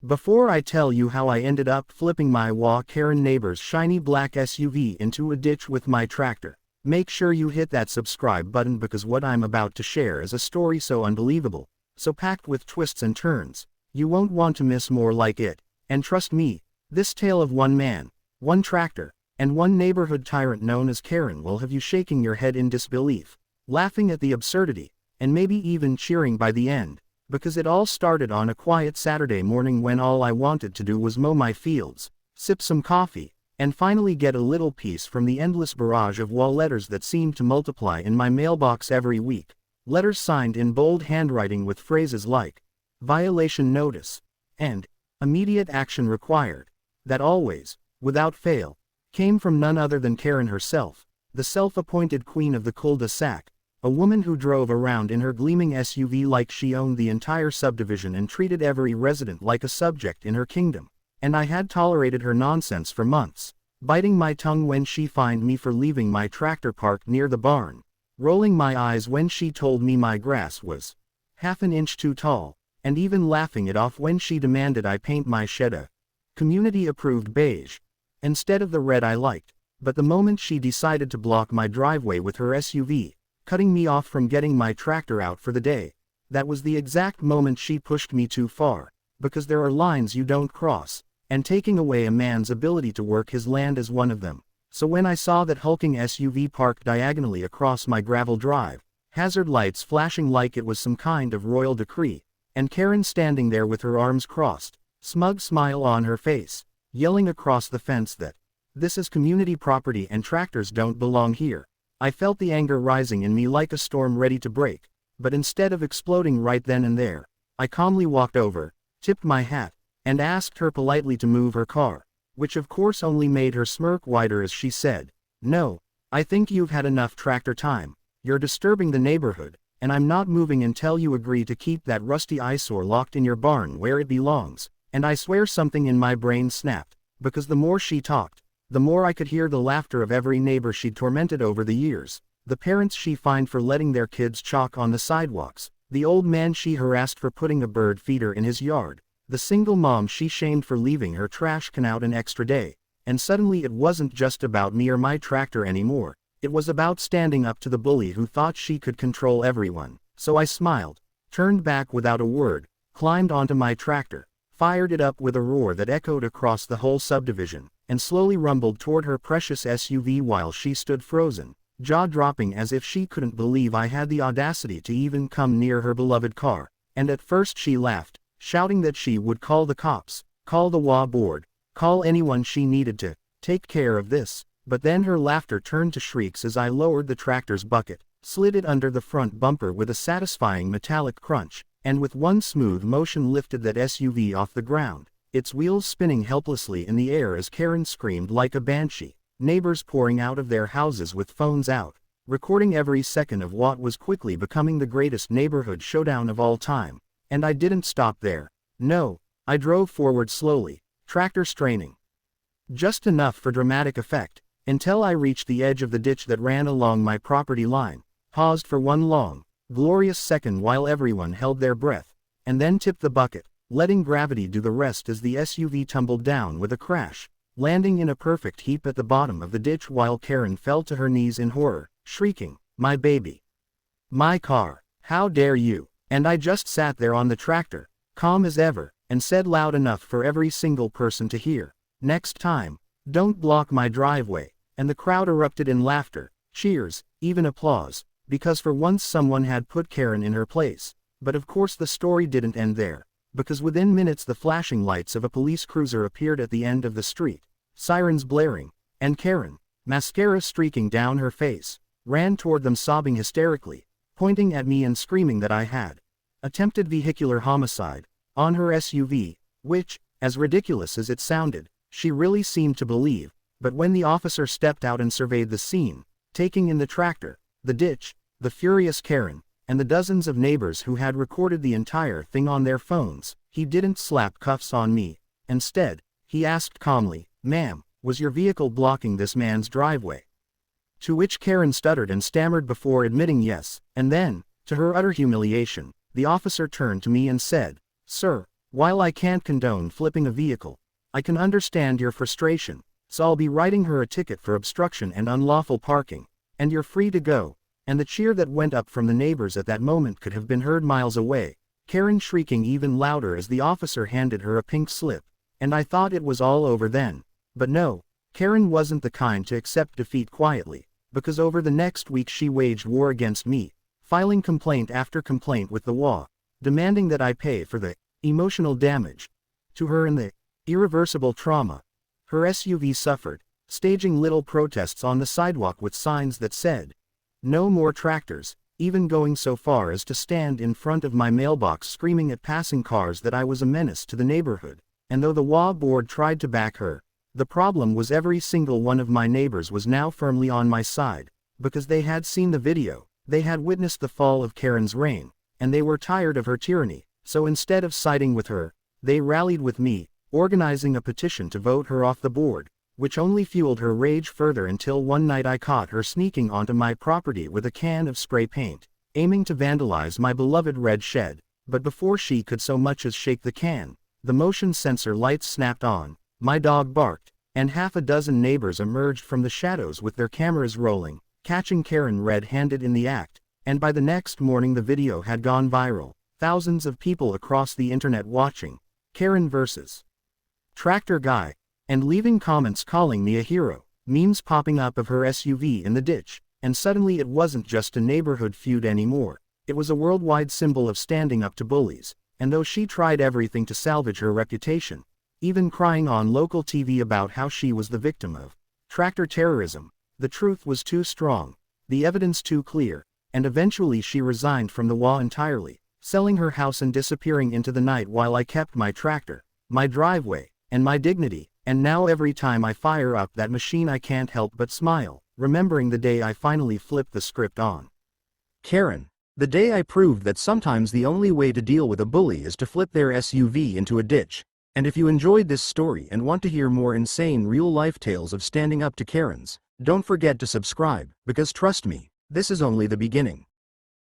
Before I tell you how I ended up flipping my Karen neighbor's shiny black SUV into a ditch with my tractor, make sure you hit that subscribe button because what I'm about to share is a story so unbelievable, so packed with twists and turns, you won't want to miss more like it. And trust me, this tale of one man, one tractor, and one neighborhood tyrant known as Karen will have you shaking your head in disbelief, laughing at the absurdity, and maybe even cheering by the end, because it all started on a quiet Saturday morning when all I wanted to do was mow my fields, sip some coffee, and finally get a little peace from the endless barrage of wall letters that seemed to multiply in my mailbox every week, letters signed in bold handwriting with phrases like, "Violation notice," and "Immediate action required," that always, without fail, came from none other than Karen herself, the self-appointed queen of the cul-de-sac, a woman who drove around in her gleaming SUV like she owned the entire subdivision and treated every resident like a subject in her kingdom. And I had tolerated her nonsense for months, biting my tongue when she fined me for leaving my tractor parked near the barn, rolling my eyes when she told me my grass was half an inch too tall, and even laughing it off when she demanded I paint my shed a community-approved beige, instead of the red I liked. But the moment she decided to block my driveway with her SUV, cutting me off from getting my tractor out for the day, that was the exact moment she pushed me too far, because there are lines you don't cross, and taking away a man's ability to work his land is one of them. So when I saw that hulking SUV parked diagonally across my gravel drive, hazard lights flashing like it was some kind of royal decree, and Karen standing there with her arms crossed, smug smile on her face, yelling across the fence that this is community property and tractors don't belong here, I felt the anger rising in me like a storm ready to break. But instead of exploding right then and there, I calmly walked over, tipped my hat, and asked her politely to move her car, which of course only made her smirk wider as she said, "No, I think you've had enough tractor time, you're disturbing the neighborhood, and I'm not moving until you agree to keep that rusty eyesore locked in your barn where it belongs." And I swear something in my brain snapped, because the more she talked, the more I could hear the laughter of every neighbor she'd tormented over the years, the parents she fined for letting their kids chalk on the sidewalks, the old man she harassed for putting a bird feeder in his yard, the single mom she shamed for leaving her trash can out an extra day. And suddenly it wasn't just about me or my tractor anymore, it was about standing up to the bully who thought she could control everyone. So I smiled, turned back without a word, climbed onto my tractor, fired it up with a roar that echoed across the whole subdivision, and slowly rumbled toward her precious SUV while she stood frozen, jaw-dropping as if she couldn't believe I had the audacity to even come near her beloved car. And at first she laughed, shouting that she would call the cops, call the HOA board, call anyone she needed to take care of this. But then her laughter turned to shrieks as I lowered the tractor's bucket, slid it under the front bumper with a satisfying metallic crunch, and with one smooth motion lifted that SUV off the ground, its wheels spinning helplessly in the air as Karen screamed like a banshee, neighbors pouring out of their houses with phones out, recording every second of what was quickly becoming the greatest neighborhood showdown of all time. And I didn't stop there. No, I drove forward slowly, tractor straining just enough for dramatic effect, until I reached the edge of the ditch that ran along my property line, paused for one long, glorious second while everyone held their breath, and then tipped the bucket, letting gravity do the rest as the SUV tumbled down with a crash, landing in a perfect heap at the bottom of the ditch while Karen fell to her knees in horror, shrieking, "My baby! My car! How dare you!" And I just sat there on the tractor, calm as ever, and said loud enough for every single person to hear, "Next time, don't block my driveway." And the crowd erupted in laughter, cheers, even applause, because for once someone had put Karen in her place. But of course the story didn't end there, because within minutes the flashing lights of a police cruiser appeared at the end of the street, sirens blaring, and Karen, mascara streaking down her face, ran toward them sobbing hysterically, pointing at me and screaming that I had attempted vehicular homicide on her SUV, which, as ridiculous as it sounded, she really seemed to believe. But when the officer stepped out and surveyed the scene, taking in the tractor, the ditch, the furious Karen, and the dozens of neighbors who had recorded the entire thing on their phones, he didn't slap cuffs on me. Instead, he asked calmly, "Ma'am, was your vehicle blocking this man's driveway?" To which Karen stuttered and stammered before admitting yes, and then, to her utter humiliation, the officer turned to me and said, "Sir, While I can't condone flipping a vehicle, I can understand your frustration, so I'll be writing her a ticket for obstruction and unlawful parking, and you're free to go." And the cheer that went up from the neighbors at that moment could have been heard miles away, Karen shrieking even louder as the officer handed her a pink slip. And I thought it was all over then. But no, Karen wasn't the kind to accept defeat quietly, because over the next week she waged war against me, filing complaint after complaint with the HOA, demanding that I pay for the emotional damage to her and the irreversible trauma her SUV suffered, staging little protests on the sidewalk with signs that said, "No more tractors," even going so far as to stand in front of my mailbox screaming at passing cars that I was a menace to the neighborhood. And though the HOA board tried to back her, the problem was every single one of my neighbors was now firmly on my side, because they had seen the video, they had witnessed the fall of Karen's reign, and they were tired of her tyranny. So instead of siding with her, they rallied with me, organizing a petition to vote her off the board, which only fueled her rage further until one night I caught her sneaking onto my property with a can of spray paint, aiming to vandalize my beloved red shed. But before she could so much as shake the can, the motion sensor lights snapped on, my dog barked, and half a dozen neighbors emerged from the shadows with their cameras rolling, catching Karen red-handed in the act. And by the next morning the video had gone viral, thousands of people across the internet watching Karen vs. Tractor Guy, and leaving comments calling me a hero, memes popping up of her SUV in the ditch, and suddenly it wasn't just a neighborhood feud anymore, it was a worldwide symbol of standing up to bullies. And though she tried everything to salvage her reputation, even crying on local TV about how she was the victim of tractor terrorism, the truth was too strong, the evidence too clear, and eventually she resigned from the HOA entirely, selling her house and disappearing into the night while I kept my tractor, my driveway, and my dignity. And now every time I fire up that machine I can't help but smile, remembering the day I finally flipped the script on Karen. The day I proved that sometimes the only way to deal with a bully is to flip their SUV into a ditch. And if you enjoyed this story and want to hear more insane real-life tales of standing up to Karens, don't forget to subscribe, because trust me, this is only the beginning.